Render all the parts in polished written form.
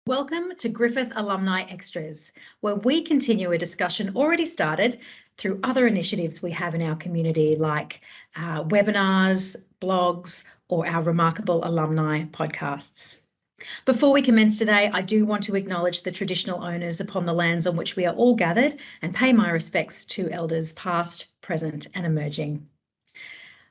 Welcome to Griffith Alumni Extras, where we continue a discussion already started through other initiatives we have in our community, like webinars, blogs, or our remarkable alumni podcasts. Before we commence today, I do want to acknowledge the traditional owners upon the lands on which we are all gathered and pay my respects to elders past, present, and emerging.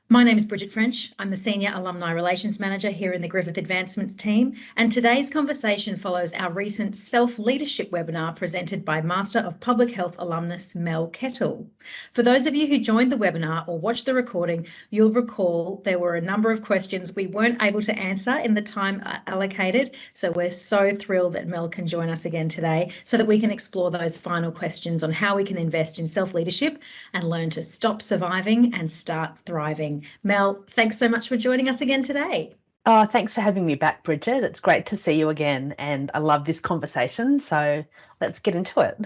My name is Bridget French. I'm the Senior Alumni Relations Manager here in the Griffith Advancements team, and today's conversation follows our recent self-leadership webinar presented by Master of Public Health alumnus Mel Kettle. For those of you who joined the webinar or watched the recording, you'll recall there were a number of questions we weren't able to answer in the time allocated, so we're so thrilled that Mel can join us again today so that we can explore those final questions on how we can invest in self-leadership and learn to stop surviving and start thriving. Mel, thanks so much for joining us again today. Oh, thanks for having me back, Bridget. It's great to see you again, and I love this conversation, so let's get into it.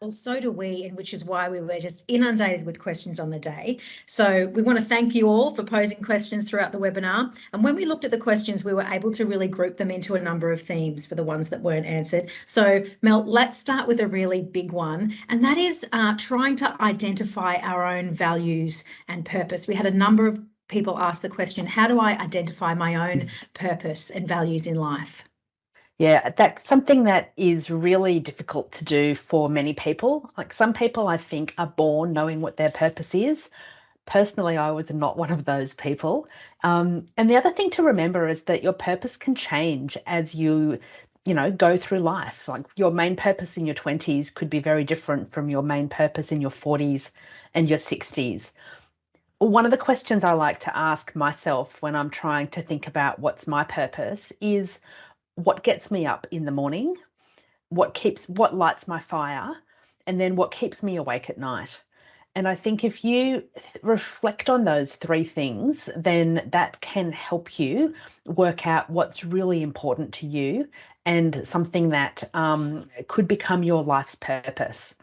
Well, so do we, and which is why we were just inundated with questions on the day. So we want to thank you all for posing questions throughout the webinar. And when we looked at the questions, we were able to really group them into a number of themes for the ones that weren't answered. So Mel, let's start with a really big one, and that is trying to identify our own values and purpose. We had a number of people ask the question, how do I identify my own purpose and values in life? Yeah, that's something that is really difficult to do for many people. Like some people, I think, are born knowing what their purpose is. Personally, I was not one of those people. And the other thing to remember is that your purpose can change as you go through life. Like your main purpose in your 20s could be very different from your main purpose in your 40s and your 60s. One of the questions I like to ask myself when I'm trying to think about what's my purpose is what gets me up in the morning, what lights my fire, and then what keeps me awake at night. And I think if you reflect on those three things, then that can help you work out what's really important to you and something that could become your life's purpose.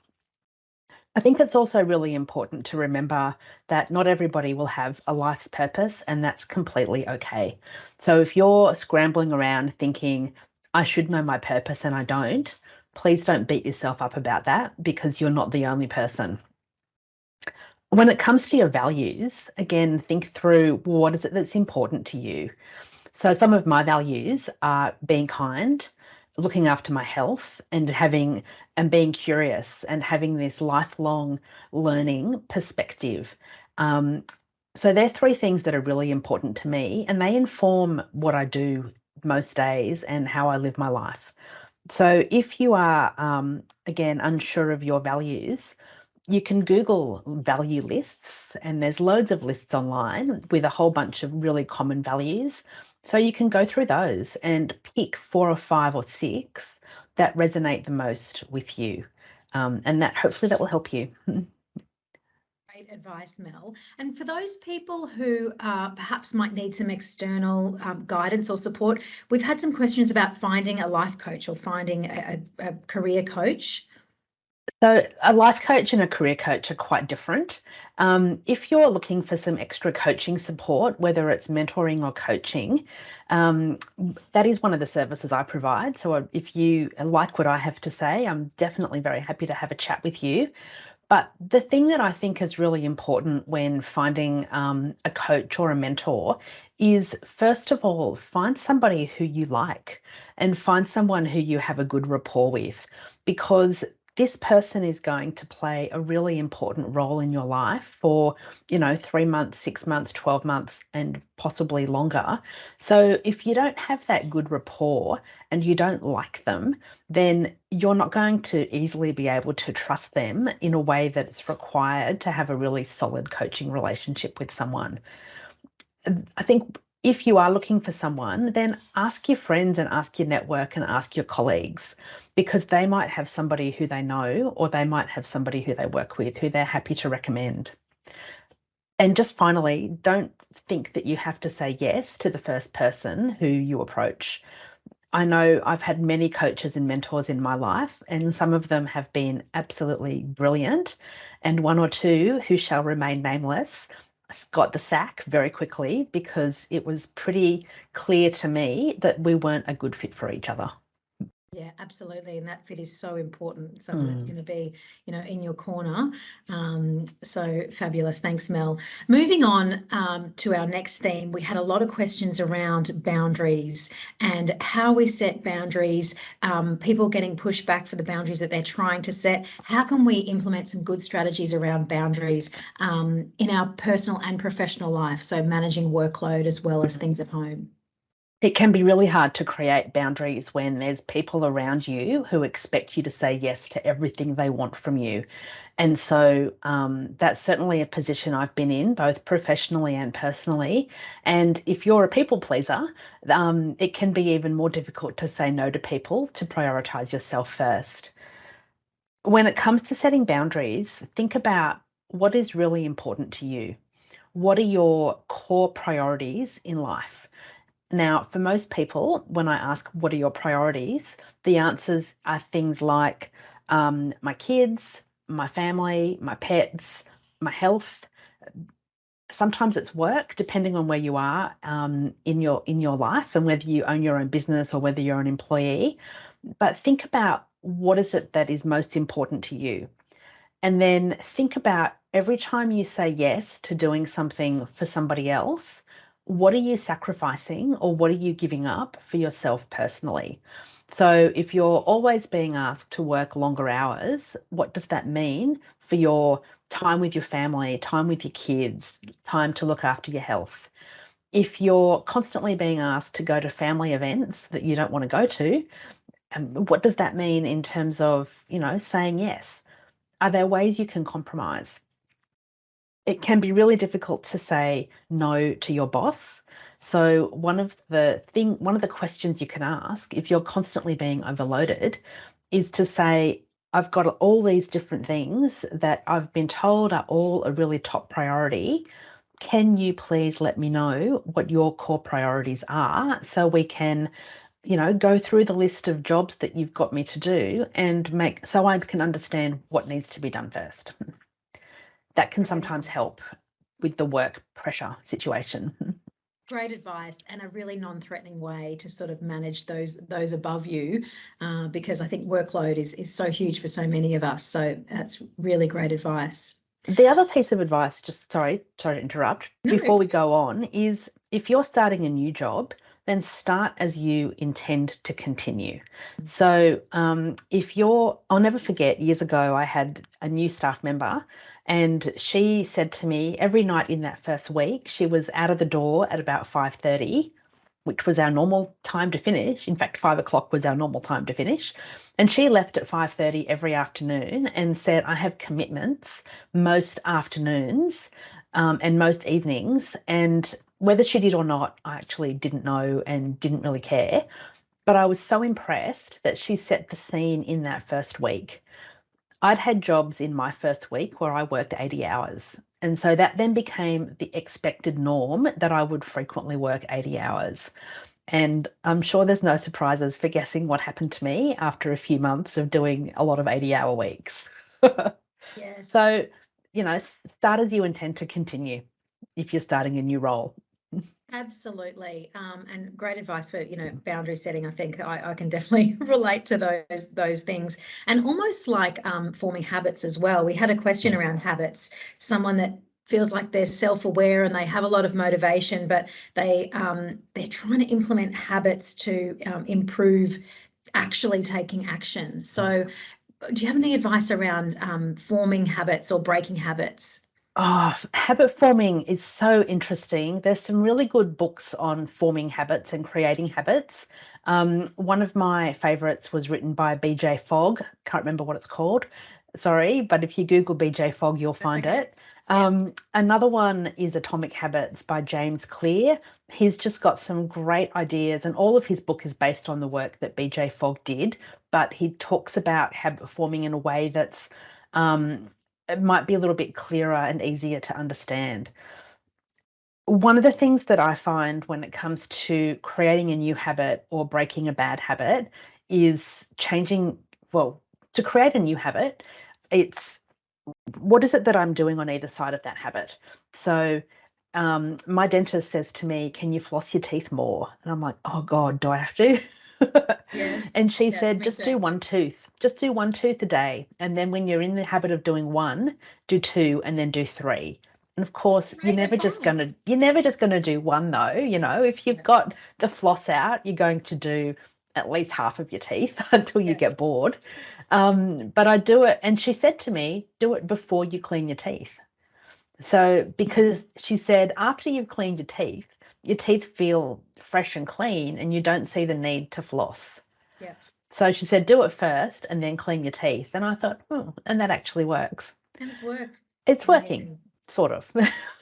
I think it's also really important to remember that not everybody will have a life's purpose, and that's completely okay. So if you're scrambling around thinking, I should know my purpose and I don't, please don't beat yourself up about that because you're not the only person. When it comes to your values, again, think through what is it that's important to you. So some of my values are being kind, looking after my health, and being curious and having this lifelong learning perspective. So they're three things that are really important to me, and they inform what I do most days and how I live my life. So if you are, again, unsure of your values, you can Google value lists, and there's loads of lists online with a whole bunch of really common values. So you can go through those and pick 4 or 5 or 6 that resonate the most with you. And hopefully that will help you. Great advice, Mel. And for those people who perhaps might need some external guidance or support, we've had some questions about finding a life coach or finding a career coach. So a life coach and a career coach are quite different. If you're looking for some extra coaching support, whether it's mentoring or coaching, that is one of the services I provide. So if you like what I have to say, I'm definitely very happy to have a chat with you. But the thing that I think is really important when finding a coach or a mentor is, first of all, find somebody who you like and find someone who you have a good rapport with, because this person is going to play a really important role in your life for, 3 months, 6 months, 12 months, and possibly longer. So if you don't have that good rapport and you don't like them, then you're not going to easily be able to trust them in a way that it's required to have a really solid coaching relationship with someone. I think if you are looking for someone, then ask your friends and ask your network and ask your colleagues, because they might have somebody who they know, or they might have somebody who they work with who they're happy to recommend. And just finally, don't think that you have to say yes to the first person who you approach. I know I've had many coaches and mentors in my life, and some of them have been absolutely brilliant, and one or two who shall remain nameless got the sack very quickly because it was pretty clear to me that we weren't a good fit for each other. Yeah, absolutely. And that fit is so important. Someone that's going to be, in your corner. So fabulous. Thanks, Mel. Moving on to our next theme, we had a lot of questions around boundaries and how we set boundaries, people getting pushed back for the boundaries that they're trying to set. How can we implement some good strategies around boundaries in our personal and professional life? So managing workload as well as things at home. It can be really hard to create boundaries when there's people around you who expect you to say yes to everything they want from you. And so that's certainly a position I've been in, both professionally and personally. And if you're a people pleaser, it can be even more difficult to say no to people, to prioritize yourself first. When it comes to setting boundaries, think about what is really important to you. What are your core priorities in life? Now, for most people, when I ask, what are your priorities? The answers are things like my kids, my family, my pets, my health. Sometimes it's work, depending on where you are in your life and whether you own your own business or whether you're an employee. But think about what is it that is most important to you. And then think about every time you say yes to doing something for somebody else, what are you sacrificing or what are you giving up for yourself personally? So if you're always being asked to work longer hours, what does that mean for your time with your family, time with your kids, time to look after your health? If you're constantly being asked to go to family events that you don't want to go to, what does that mean in terms of, saying yes? Are there ways you can compromise? It can be really difficult to say no to your boss. So one of the questions you can ask if you're constantly being overloaded is to say, I've got all these different things that I've been told are all a really top priority. Can you please let me know what your core priorities are so we can, go through the list of jobs that you've got me to do and so I can understand what needs to be done first. That can Great sometimes advice. help with the work pressure situation. Great advice and a really non-threatening way to sort of manage those above you, because I think workload is so huge for so many of us. So that's really great advice. The other piece of advice, just sorry to interrupt, No, before we go on, is if you're starting a new job, then start as you intend to continue. So I'll never forget years ago, I had a new staff member and she said to me every night in that first week, she was out of the door at about 5:30, which was our normal time to finish. In fact, 5 o'clock was our normal time to finish. And she left at 5:30 every afternoon and said, I have commitments most afternoons and most evenings. And whether she did or not, I actually didn't know and didn't really care. But I was so impressed that she set the scene in that first week. I'd had jobs in my first week where I worked 80 hours. And so that then became the expected norm that I would frequently work 80 hours. And I'm sure there's no surprises for guessing what happened to me after a few months of doing a lot of 80-hour weeks. yes, So, start as you intend to continue if you're starting a new role. absolutely. And great advice for, boundary setting. I think I can definitely relate to those things. And almost like forming habits as well. We had a question around habits, someone that feels like they're self-aware and they have a lot of motivation, but they're trying to implement habits to improve actually taking action. So do you have any advice around forming habits or breaking habits? Oh, habit forming is so interesting. There's some really good books on forming habits and creating habits. One of my favorites was written by BJ Fogg. Can't remember what it's called. Sorry, but if you Google BJ Fogg, you'll That's find okay. it. Yeah. Another one is Atomic Habits by James Clear. He's just got some great ideas, and all of his book is based on the work that BJ Fogg did, but he talks about habit forming in a way that's um, it might be a little bit clearer and easier to understand. One of the things that I find when it comes to creating a new habit or breaking a bad habit is to create a new habit, it's what is it that I'm doing on either side of that habit? So, my dentist says to me, can you floss your teeth more? And I'm like, oh God, do I have to? Yes. And she Yeah, said, me just do too. one tooth, just do one tooth a day. And then when you're in the habit of doing one, do two and then do three. And of course, Great advice. you're never just gonna do one though. If you've Yeah. got the floss out, you're going to do at least half of your teeth until you Yeah. get bored. But I do it, and she said to me, do it before you clean your teeth. So, because she said, after you've cleaned your teeth feel fresh and clean, and you don't see the need to floss. Yeah. So she said, do it first and then clean your teeth. And I thought, oh, and that actually works. And it's worked. It's working, Amazing. sort of.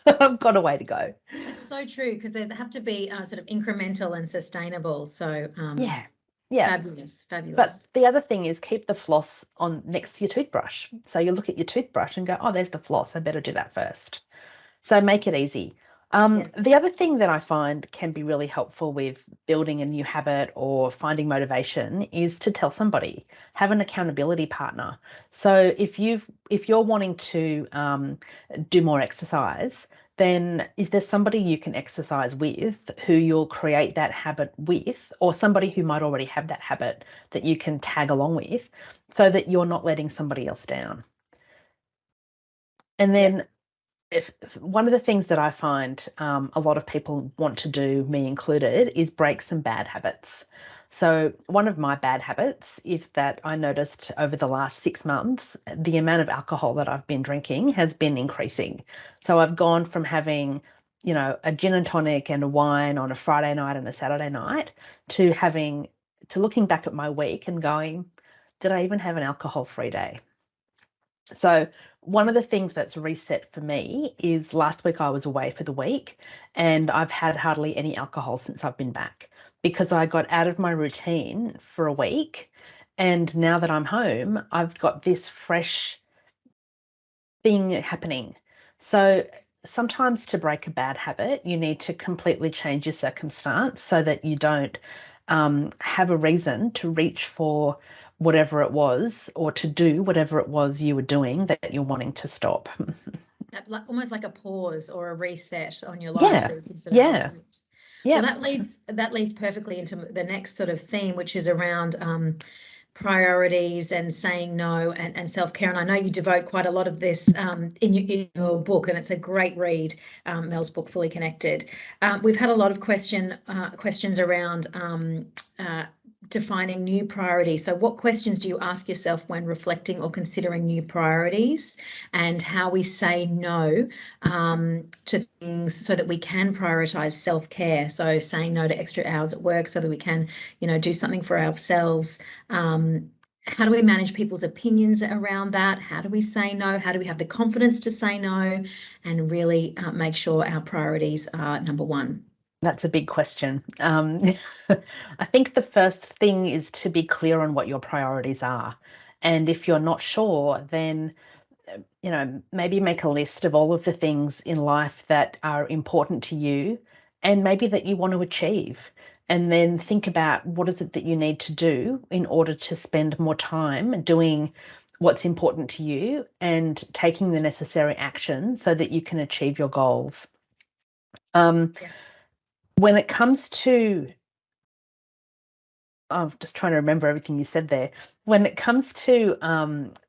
I've got a way to go. That's so true because they have to be sort of incremental and sustainable. So Yeah. Yeah. fabulous, But fabulous. the other thing is keep the floss on next to your toothbrush. So you look at your toothbrush and go, oh, there's the floss. I better do that first. So make it easy. Yeah. The other thing that I find can be really helpful with building a new habit or finding motivation is to tell somebody, have an accountability partner. So if you're wanting to do more exercise, then is there somebody you can exercise with who you'll create that habit with, or somebody who might already have that habit that you can tag along with, so that you're not letting somebody else down? And Yeah. then if one of the things that I find a lot of people want to do, me included, is break some bad habits. So one of my bad habits is that I noticed over the last 6 months, the amount of alcohol that I've been drinking has been increasing. So I've gone from having, a gin and tonic and a wine on a Friday night and a Saturday night to looking back at my week and going, did I even have an alcohol-free day? So one Yeah. of the things that's reset for me is last week I was away for the week and I've had hardly any alcohol since I've been back because I got out of my routine for a week. And now that I'm home, I've got this fresh thing happening. So sometimes to break a bad habit, you need to completely change your circumstance so that you don't have a reason to reach for whatever it was or to do whatever it was you were doing that you're wanting to stop. Like almost like a pause or a reset on your life Yeah, so you can sort of yeah, reflect. Well, yeah. that leads perfectly into the next sort of theme, which is around priorities and saying no and self-care. And I know you devote quite a lot of this in your book, and it's a great read, Mel's book, Fully Connected. We've had a lot of questions around uh, defining new priorities. So what questions do you ask yourself when reflecting or considering new priorities, and how we say no to things so that we can prioritize self-care? So saying no to extra hours at work so that we can, do something for ourselves. How do we manage people's opinions around that? How do we say no? How do we have the confidence to say no and really make sure our priorities are number one? That's a big question. I think the first thing is to be clear on what your priorities are. And if you're not sure, then maybe make a list of all of the things in life that are important to you and maybe that you want to achieve. And then think about what is it that you need to do in order to spend more time doing what's important to you and taking the necessary action so that you can achieve your goals. Um, Yeah. when it comes to, I'm just trying to remember everything you said there. When it comes to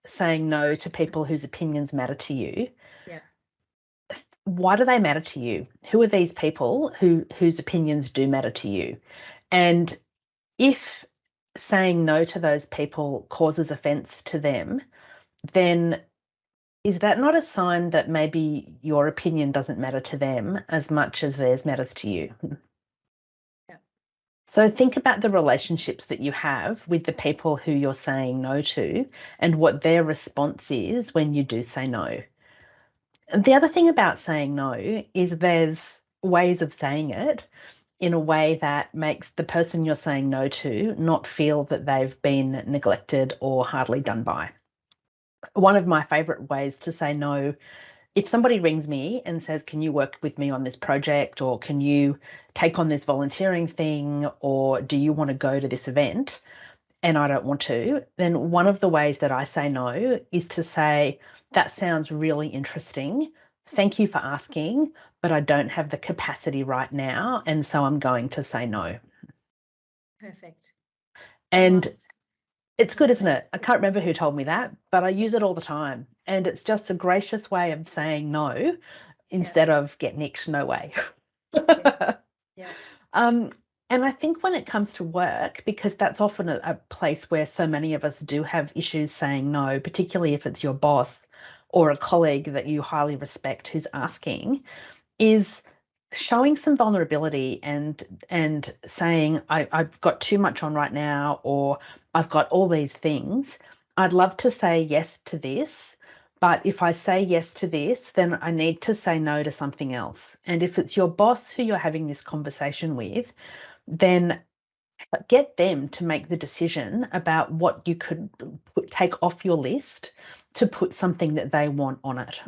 saying no to people whose opinions matter to you, Yeah. why do they matter to you? Who are these people whose opinions do matter to you? And if saying no to those people causes offense to them, then is that not a sign that maybe your opinion doesn't matter to them as much as theirs matters to you? Yeah. So think about the relationships that you have with the people who you're saying no to and what their response is when you do say no. The other thing about saying no is there's ways of saying it in a way that makes the person you're saying no to not feel that they've been neglected or hardly done by. One of my favorite ways to say no, if somebody rings me and says, can you work with me on this project, or can you take on this volunteering thing, or do you want to go to this event? And I don't want to, then one of the ways that I say no is to say, that sounds really interesting. Thank you for asking, but I don't have the capacity right now. And so I'm going to say no. Perfect. And Right. it's good, isn't it? I can't remember who told me that, but I use it all the time. And it's just a gracious way of saying no instead of get nicked, no way. Yeah. Yeah. Um, and I think when it comes to work, because that's often a place where so many of us do have issues saying no, particularly if it's your boss or a colleague that you highly respect who's asking, is showing some vulnerability and saying I've got too much on right now, or I've got all these things. I'd love to say yes to this, but if I say yes to this, then I need to say no to something else. And if it's your boss who you're having this conversation with, then get them to make the decision about what you could take off your list to put something that they want on it.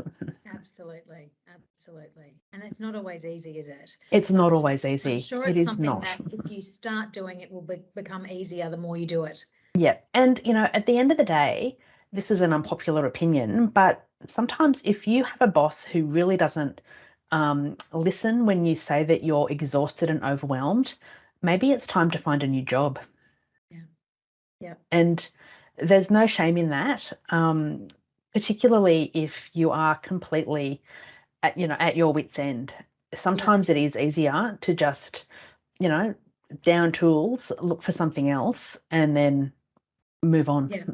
Absolutely. Absolutely. And it's not always easy, is it? It's not But always I'm easy. sure It it's is something not. that if you start doing it will become easier the more you do it. Yeah. And, at the end of the day, this is an unpopular opinion, but sometimes if you have a boss who really doesn't listen when you say that you're exhausted and overwhelmed, maybe it's time to find a new job. Yeah. Yeah. And there's no shame in that, particularly if you are completely at your wit's end. Yeah. Sometimes it is easier to just, you know, down tools, look for something else, and then move on. Yeah.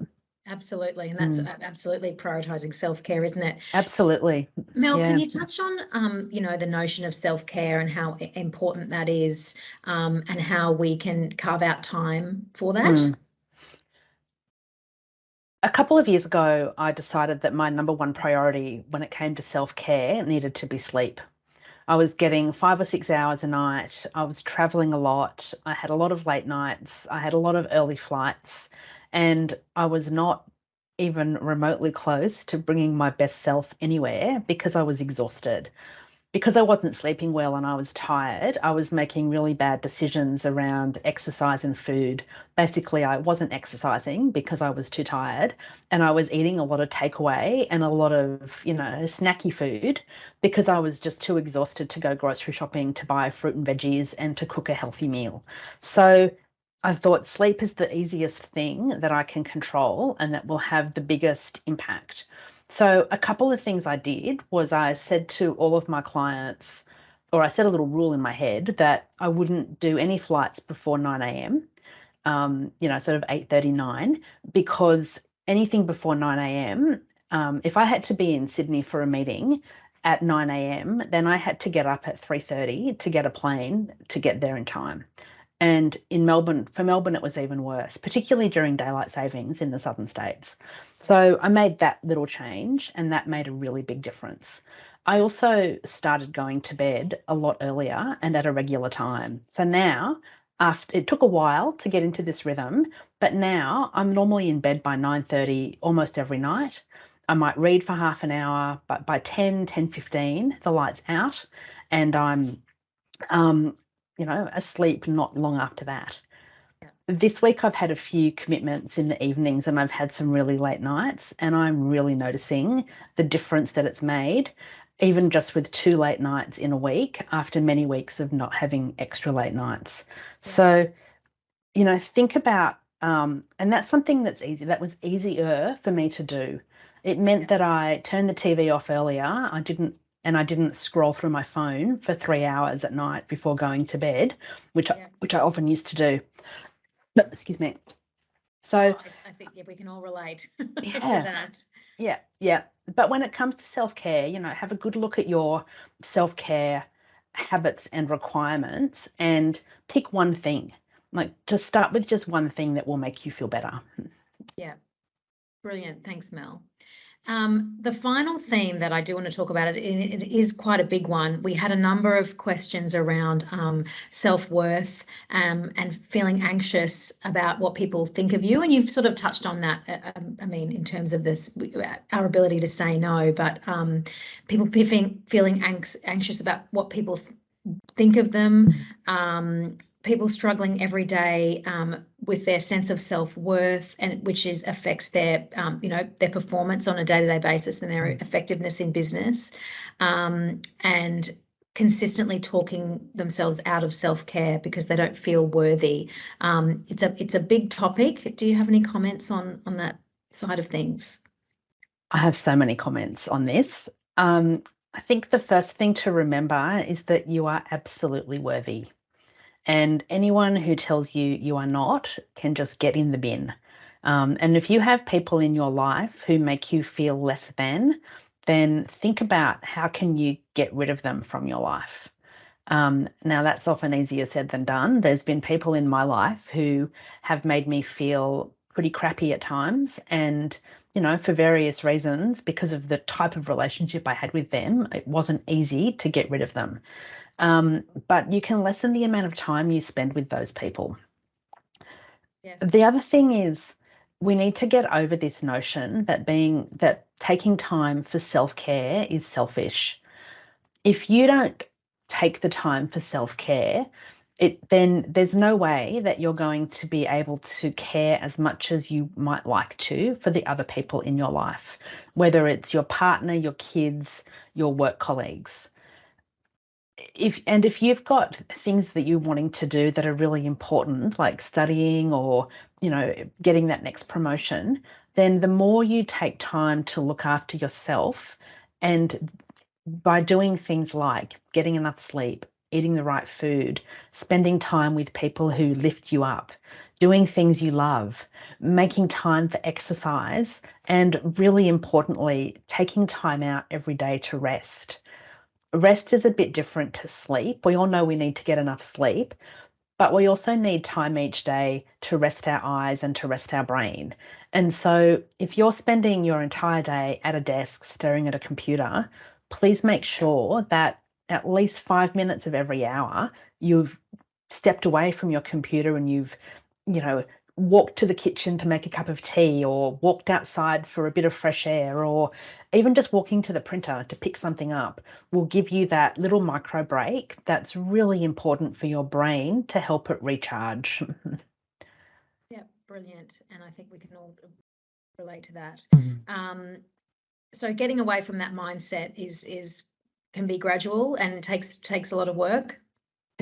Absolutely. And that's Mm, absolutely prioritizing self-care, isn't it? absolutely. Mel, can Yeah. you touch on, the notion of self-care and how important that is, and how we can carve out time for that? Mm. A couple of years ago, I decided that my number one priority when it came to self-care needed to be sleep. I was getting 5 or 6 hours a night. I was traveling a lot. I had a lot of late nights. I had a lot of early flights. And I was not even remotely close to bringing my best self anywhere because I was exhausted. Because I wasn't sleeping well and I was tired, I was making really bad decisions around exercise and food. Basically, I wasn't exercising because I was too tired, and I was eating a lot of takeaway and a lot of, snacky food because I was just too exhausted to go grocery shopping to buy fruit and veggies and to cook a healthy meal. So I thought sleep is the easiest thing that I can control and that will have the biggest impact. So a couple of things I did was I said to all of my clients, or I set a little rule in my head that I wouldn't do any flights before 9 a.m., sort of 8:39, because anything before 9 a.m., if I had to be in Sydney for a meeting at 9 a.m., then I had to get up at 3:30 to get a plane to get there in time. And for Melbourne, it was even worse, particularly during daylight savings in the southern states. So I made that little change, and that made a really big difference. I also started going to bed a lot earlier and at a regular time. So now, after it took a while to get into this rhythm, but now I'm normally in bed by 9:30 almost every night. I might read for half an hour, but by 10:15, the light's out, and I'm um, asleep not long after that. Yeah. This week I've had a few commitments in the evenings and I've had some really late nights, and I'm really noticing the difference that it's made, even just with 2 late nights in a week after many weeks of not having extra late nights. Yeah. So, think about, and that's something that's easy. That was easier for me to do. It meant Yeah. that I turned the TV off earlier. I didn't scroll through my phone for 3 hours at night before going to bed, which I, Yeah. which I often used to do. Excuse me. Oh, So I think, yeah, we can all relate to yeah, that. yeah, yeah. But when it comes to self-care, have a good look at your self-care habits and requirements and pick one thing. Like, just start with just one thing that will make you feel better. Yeah. Brilliant. Thanks, Mel. The final theme that I do want to talk about, it is quite a big one. We had a number of questions around self-worth, and feeling anxious about what people think of you. And you've sort of touched on that, in terms of this, our ability to say no, but people feeling anxious about what people think of them, people struggling every day with their sense of self-worth, and which affects their their performance on a day-to-day basis and their effectiveness in business, and consistently talking themselves out of self-care because they don't feel worthy. It's a big topic. Do you have any comments on that side of things? I have so many comments on this. I think the first thing to remember is that you are absolutely worthy. And anyone who tells you you are not can just get in the bin. And if you have people in your life who make you feel less than, then think about how can you get rid of them from your life. Now, that's often easier said than done. There's been people in my life who have made me feel pretty crappy at times. And, for various reasons, because of the type of relationship I had with them, it wasn't easy to get rid of them. But you can lessen the amount of time you spend with those people. Yes. The other thing is we need to get over this notion that taking time for self-care is selfish. If you don't take the time for self-care, then there's no way that you're going to be able to care as much as you might like to for the other people in your life, whether it's your partner, your kids, your work colleagues. If you've got things that you're wanting to do that are really important, like studying or, getting that next promotion, then the more you take time to look after yourself, and by doing things like getting enough sleep, eating the right food, spending time with people who lift you up, doing things you love, making time for exercise, and really importantly, taking time out every day to rest. Rest is a bit different to sleep. We all know we need to get enough sleep, but we also need time each day to rest our eyes and to rest our brain. And so if you're spending your entire day at a desk staring at a computer, please make sure that at least 5 minutes of every hour you've stepped away from your computer and you've, you know, walked to the kitchen to make a cup of tea, or walked outside for a bit of fresh air, or even just walking to the printer to pick something up will give you that little micro break that's really important for your brain to help it recharge. Yeah, brilliant. And I think we can all relate to that. So getting away from that mindset is can be gradual and takes a lot of work.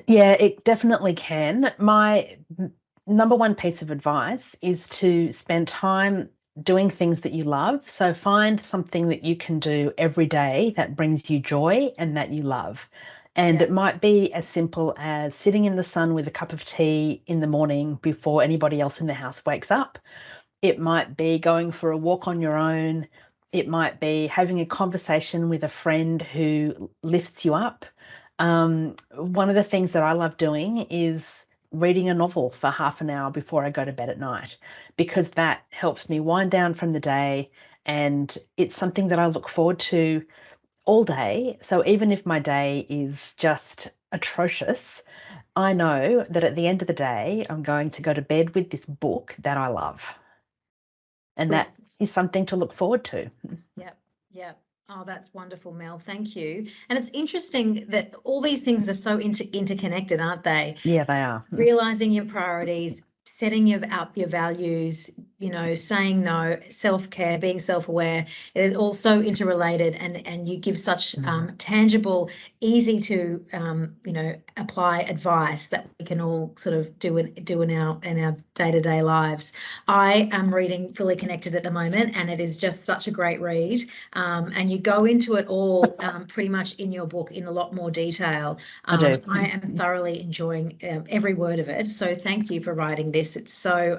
Yeah, it definitely can. My number one piece of advice is to spend time doing things that you love. So find something that you can do every day that brings you joy and that you love. And Yeah. it might be as simple as sitting in the sun with a cup of tea in the morning before anybody else in the house wakes up. It might be going for a walk on your own. It might be having a conversation with a friend who lifts you up. One of the things that I love doing is reading a novel for half an hour before I go to bed at night, because that helps me wind down from the day, and it's something that I look forward to all day. So even if my day is just atrocious, I know that at the end of the day, I'm going to go to bed with this book that I love. And that Brilliant. is something to look forward to. Yep. Yep. Oh, that's wonderful, Mel. Thank you. And it's interesting that all these things are so interconnected, aren't they? Yeah, they are. Realizing your priorities, setting up your values, saying no, self-care, being self-aware. It is also interrelated, and you give such tangible, easy to apply advice that we can all sort of do in our day-to-day lives. I am reading Fully Connected at the moment, and it is just such a great read. And you go into it all pretty much in your book in a lot more detail. I do. I am thoroughly enjoying every word of it. So thank you for writing this. It's so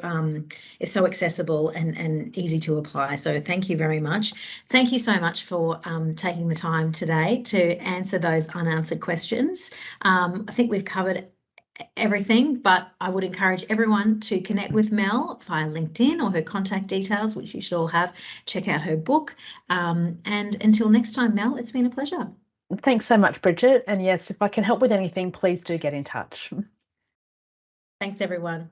accessible and easy to apply. So thank you very much. Thank you so much for taking the time today to answer those unanswered questions. I think we've covered everything, but I would encourage everyone to connect with Mel via LinkedIn or her contact details, which you should all have. Check out her book. And until next time, Mel, it's been a pleasure. Thanks so much, Bridget. And yes, if I can help with anything, please do get in touch. Thanks, everyone.